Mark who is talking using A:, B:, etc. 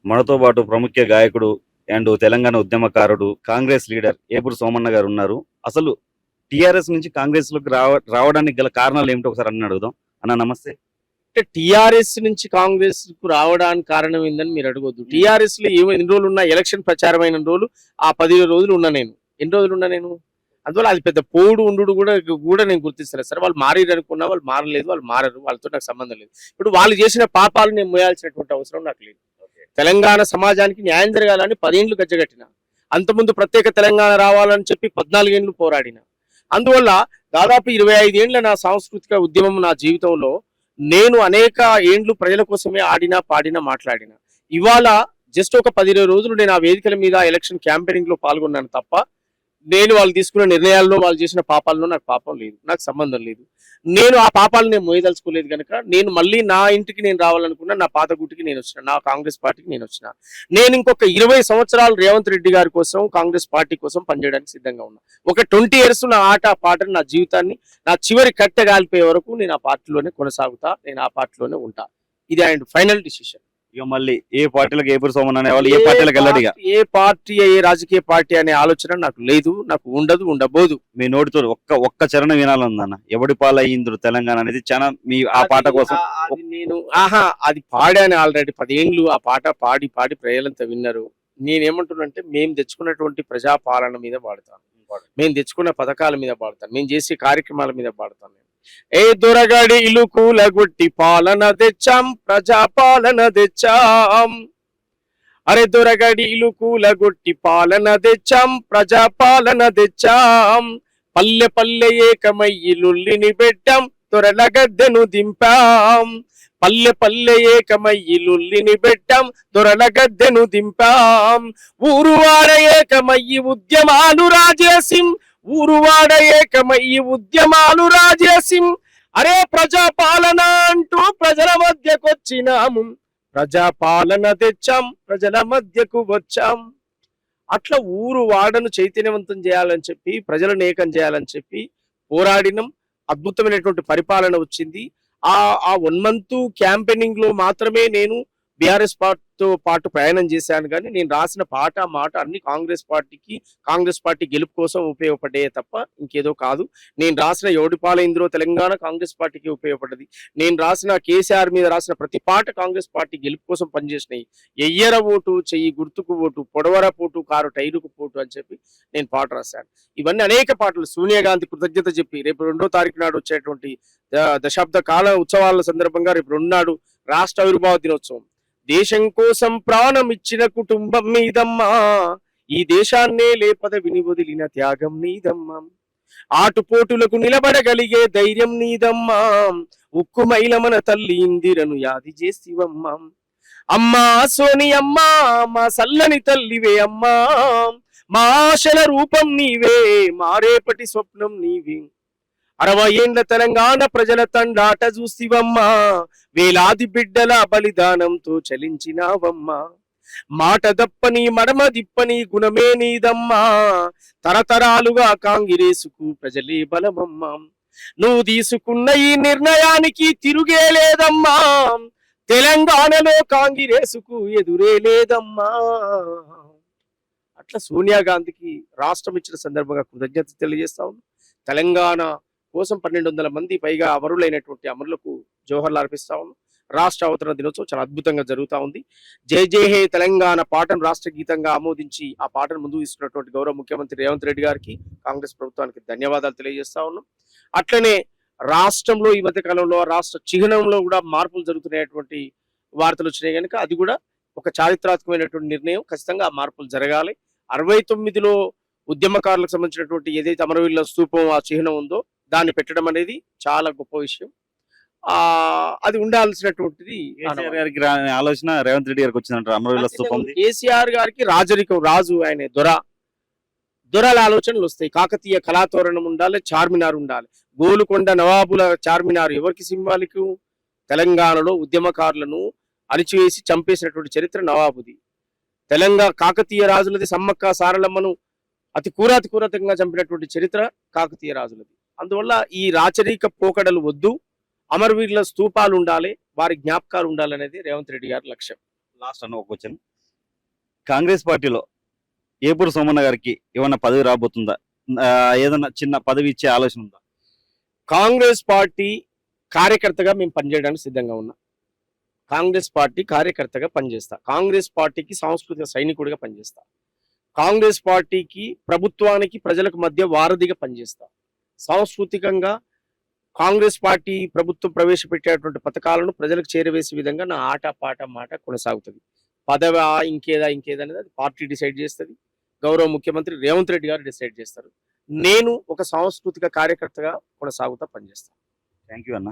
A: మనతో పాటు ప్రముఖ గాయకుడు అండ్ తెలంగాణ ఉద్యమకారుడు, కాంగ్రెస్ లీడర్ ఏపూరు సోమన్న గారు ఉన్నారు. అసలు టీఆర్ఎస్ నుంచి కాంగ్రెస్ లోకి రావడానికి గల కారణాలు ఏమిటో ఒకసారి అన్న అడుగుదాం. అన్న నమస్తే.
B: అంటే టీఆర్ఎస్ నుంచి కాంగ్రెస్ కు రావడానికి కారణం ఏందని మీరు అడగొద్దు. టీఆర్ఎస్ లో ఎన్ని రోజులు ఉన్నా, ఎలక్షన్ ప్రచారం అయిన రోజులు ఆ 10 రోజులు ఉన్నా నేను. ఎన్ని రోజులు ఉన్నా నేను? అందువల్ల అది పెద్ద పోడు ఉండు కూడా నేను గుర్తిస్తాను. సరే, వాళ్ళు మారారు అనుకున్నా, వాళ్ళు మారలేదు, వాళ్ళు మారరు, వాళ్ళతో నాకు సంబంధం లేదు. ఇప్పుడు వాళ్ళు చేసిన పాపాలు నేను మోయాల్సినటువంటి అవసరం నాకు లేదు. తెలంగాణ సమాజానికి న్యాయం జరగాలని 10 ఏళ్ళు గజ్జగట్టిన. అంతకుముందు ప్రత్యేక తెలంగాణ రావాలని చెప్పి 14 ఏళ్ళు పోరాడిన. అందువల్ల దాదాపు 25 ఏళ్ల నా సాంస్కృతిక ఉద్యమం నా జీవితంలో నేను అనేక ఏండ్లు ప్రజల కోసమే ఆడినా, పాడినా, మాట్లాడినా. ఇవాళ జస్ట్ ఒక 10 రోజులు నేను ఆ వేదికల మీద ఎలక్షన్ క్యాంపెయినింగ్ లో పాల్గొన్నాను తప్ప, నేను వాళ్ళు తీసుకున్న నిర్ణయాల్లో, వాళ్ళు చేసిన పాపాల్లో నాకు పాపం లేదు, నాకు సంబంధం లేదు. నేను ఆ పాపాలు నేను మోయదలుచుకోలేదు కనుక నేను మళ్ళీ నా ఇంటికి నేను రావాలనుకున్నా, నా పాత గుట్టికి నేను వచ్చిన, నా కాంగ్రెస్ పార్టీకి నేను వచ్చిన. నేను ఇంకొక 20 సంవత్సరాలు రేవంత్ రెడ్డి గారి కోసం, కాంగ్రెస్ పార్టీ కోసం పనిచేయడానికి సిద్ధంగా ఉన్నా. ఒక 20 ఇయర్స్ నా ఆట పాటను, నా జీవితాన్ని, నా చివరి కట్టె కాలిపోయే వరకు నేను ఆ పార్టీలోనే కొనసాగుతా, నేను ఆ పార్టీలోనే ఉంటా. ఇది ఆయన ఫైనల్ డిసిషన్.
A: ఇక మళ్ళీ ఏ పార్టీలకు ఏపూరు సోమన్న అనే వాళ్ళు ఏ పార్టీలకు వెళ్ళడిగా,
B: ఏ పార్టీ, ఏ రాజకీయ పార్టీ అనే ఆలోచన నాకు లేదు, నాకు ఉండదు, ఉండబోదు.
A: మీ నోటితో ఒక్క చరణం వినాలనుందన్న. ఎవడి పాలయ్యింద్రు తెలంగాణ అనేది చాలా మీ ఆ పాట కోసం.
B: అది నేను అది పాడాను ఆల్రెడీ 10 ఏళ్ళు. ఆ పాట పాడి పాడి ప్రజలంతా విన్నారు. నేనేమంటున్నానంటే, మేము తెచ్చుకున్నటువంటి ప్రజాపాలన మీద పాడతాను, మేము తెచ్చుకున్న పథకాల మీద పాడతాను, మేము చేసే కార్యక్రమాల మీద పాడతాను. ఏ దొరగడి ఇల్లు కూలగొట్టి పాలన తెచ్చాం, ప్రజాపాలన తెచ్చాం. అరే దొరగడి ఇల్లు కూలగొట్టి పాలన తెచ్చాం, ప్రజాపాలన తెచ్చాం. పల్లె పల్లె ఏకమయ్యి లుల్లిని పెట్టాం, దొరల గద్దెను దింపాం. పల్లె పల్లె ఏకమయ్యి లుల్లిని పెట్టాం, దొరల గద్దెను దింపాం. ఊరువాడ ఏకమయ్యి ఉద్యమాలు రాజేసిం, ఊరువాడ ఏకమయ్యి ఉద్యమాలు రాజేసిం. అరే ప్రజాపాలన అంటూ ప్రజల మధ్యకొచ్చినాము, ప్రజాపాలన తెచ్చాం, ప్రజల మధ్యకు వచ్చాం. అట్లా ఊరు వాడను చైతన్యవంతం చేయాలని చెప్పి, ప్రజలను ఏకం చేయాలని చెప్పి పోరాడినం. అద్భుతమైనటువంటి పరిపాలన వచ్చింది. ఆ 1 month క్యాంపెయినింగ్ లో మాత్రమే నేను బీఆర్ఎస్ పార్టీతో పాటు ప్రయాణం చేశాను. కానీ నేను రాసిన పాట, మాట అన్ని కాంగ్రెస్ పార్టీ గెలుపు కోసం ఉపయోగపడ్డాయే తప్ప ఇంకేదో కాదు. నేను రాసిన ఎవడిపాలైంద్రో తెలంగాణ కాంగ్రెస్ పార్టీకి ఉపయోగపడ్డది. నేను రాసిన కేసీఆర్ మీద రాసిన ప్రతి పాట కాంగ్రెస్ పార్టీ గెలుపు కోసం పనిచేసినాయి. ఎయ్యర ఓటు, చెయ్యి గుర్తుకు ఓటు, పొడవర పోటు, కారు టైరుకు పోటు అని చెప్పి నేను పాట రాశాను. ఇవన్నీ అనేక పాటలు. సోనియా గాంధీ కృతజ్ఞత చెప్పి రేపు 2వ తారీఖు నాడు వచ్చేటువంటి దశాబ్ద కాల ఉత్సవాల సందర్భంగా రేపు 2 నాడు రాష్ట్ర ఆవిర్భావ దినోత్సవం. దేశం కోసం ప్రాణం ఇచ్చిన కుటుంబం మీదమ్మా, ఈ దేశాన్నే లేపద విని వదిలిన త్యాగం నీదమ్మా. ఆటుపోటులకు నిలబడగలిగే ధైర్యం నీదమ్మా. ఉక్కు మైల మన తల్లి ఇందిరను యాది చేసివమ్మా. అమ్మా సోనియమ్మా, మా సల్లని తల్లివే అమ్మా. మా ఆశల రూపం నీవే, మా రేపటి స్వప్నం నీవే. 60 ఏండ్ల తెలంగాణ ప్రజల తండాట చూసివమ్మా. వేలాది బిడ్డల బలిదానంతో చలించినావమ్మా. మాట దప్పని మడమ దిప్పని గుణమే నీదమ్మా. తరతరాలుగా కాంగ్రెసుకు ప్రజలే బలమమ్మా. నువ్వు తీసుకున్న ఈ నిర్ణయానికి తిరుగే లేదమ్మా. తెలంగాణలో కాంగ్రెసుకు ఎదురే లేదమ్మా. అట్లా సోనియా గాంధీకి రాష్ట్రం ఇచ్చిన సందర్భంగా కృతజ్ఞత తెలియజేస్తా ఉన్నాం. తెలంగాణ కోసం 1200 మంది పైగా అమరులైనటువంటి అమరులకు జోహర్లు అర్పిస్తా ఉన్నాం. రాష్ట్ర అవతరణ దినోత్సవం చాలా అద్భుతంగా జరుగుతూ ఉంది. జై జై హే తెలంగాణ పాటను రాష్ట్ర గీతంగా ఆమోదించి ఆ పాటను ముందుకు ఇస్తున్నటువంటి గౌరవ ముఖ్యమంత్రి రేవంత్ రెడ్డి గారికి, కాంగ్రెస్ ప్రభుత్వానికి ధన్యవాదాలు తెలియజేస్తా ఉన్నాం. అట్లనే రాష్ట్రంలో ఈ మధ్య కాలంలో రాష్ట్ర చిహ్నంలో కూడా మార్పులు జరుగుతున్నటువంటి వార్తలు వచ్చినాయి కనుక అది కూడా ఒక చారిత్రాత్మకమైనటువంటి నిర్ణయం. ఖచ్చితంగా ఆ మార్పులు జరగాలి. 69లో ఉద్యమకారులకు సంబంధించినటువంటి ఏదైతే అమరవీరుల స్తూపం, ఆ చిహ్నం ఉందో దాన్ని పెట్టడం అనేది చాలా గొప్ప విషయం. అది ఉండాల్సినటువంటిది.
A: ఆలోచన రేవంత్ రెడ్డి గారికి వచ్చిందంటారు అమరవీరుల స్తూపం.
B: కేసీఆర్ గారికి రాజరికం, రాజు ఆయన దొరల ఆలోచనలు వస్తాయి. కాకతీయ కళాతోరణం ఉండాలి, చార్మినార్ ఉండాలి. గోలుకొండ నవాబుల చార్మినార్ ఎవరికి సింబాలిక్? తెలంగాణలో ఉద్యమకారులను అణిచివేసి చంపేసినటువంటి చరిత్ర నవాబుది. తెలంగాణ కాకతీయ రాజులది. సమ్మక్క సారలమ్మను అతి కూరాతిగా చంపినటువంటి చరిత్ర కాకతీయ రాజులది. అందువల్ల ఈ రాచరిక పోకడలు వద్దు, అమరవీరుల స్తూపాలు ఉండాలి, వారి జ్ఞాపకాలు ఉండాలనేది రేవంత్ రెడ్డి గారి లక్ష్యం.
A: లాస్ట్ అన్న ఒక క్వశ్చన్. కాంగ్రెస్ పార్టీలో ఏపూరు సోమన్న గారికి ఏమన్నా పదవి రాబోతుందా? ఆ, ఏదన్నా చిన్న పదవి ఇచ్చే ఆలోచన ఉందా?
B: కాంగ్రెస్ పార్టీ కార్యకర్తగా మేము పనిచేయడానికి సిద్ధంగా ఉన్నాం. కాంగ్రెస్ పార్టీ కార్యకర్తగా పనిచేస్తా. కాంగ్రెస్ పార్టీకి సాంస్కృతిక సైనికుడిగా పనిచేస్తా. కాంగ్రెస్ పార్టీకి ప్రభుత్వానికి ప్రజలకు మధ్య వారధిగా పనిచేస్తా. సాంస్కృతికంగా కాంగ్రెస్ పార్టీ ప్రభుత్వం ప్రవేశపెట్టేటువంటి పథకాలను ప్రజలకు చేరవేసే విధంగా నా ఆట పాట మాట కొనసాగుతుంది. పదవా ఇంకేదా అనేది అది పార్టీ డిసైడ్ చేస్తుంది. గౌరవ ముఖ్యమంత్రి రేవంత్ రెడ్డి గారు డిసైడ్ చేస్తారు. నేను ఒక సాంస్కృతిక కార్యకర్తగా కొనసాగుతా పనిచేస్తాను.
A: థ్యాంక్ యూ అన్న.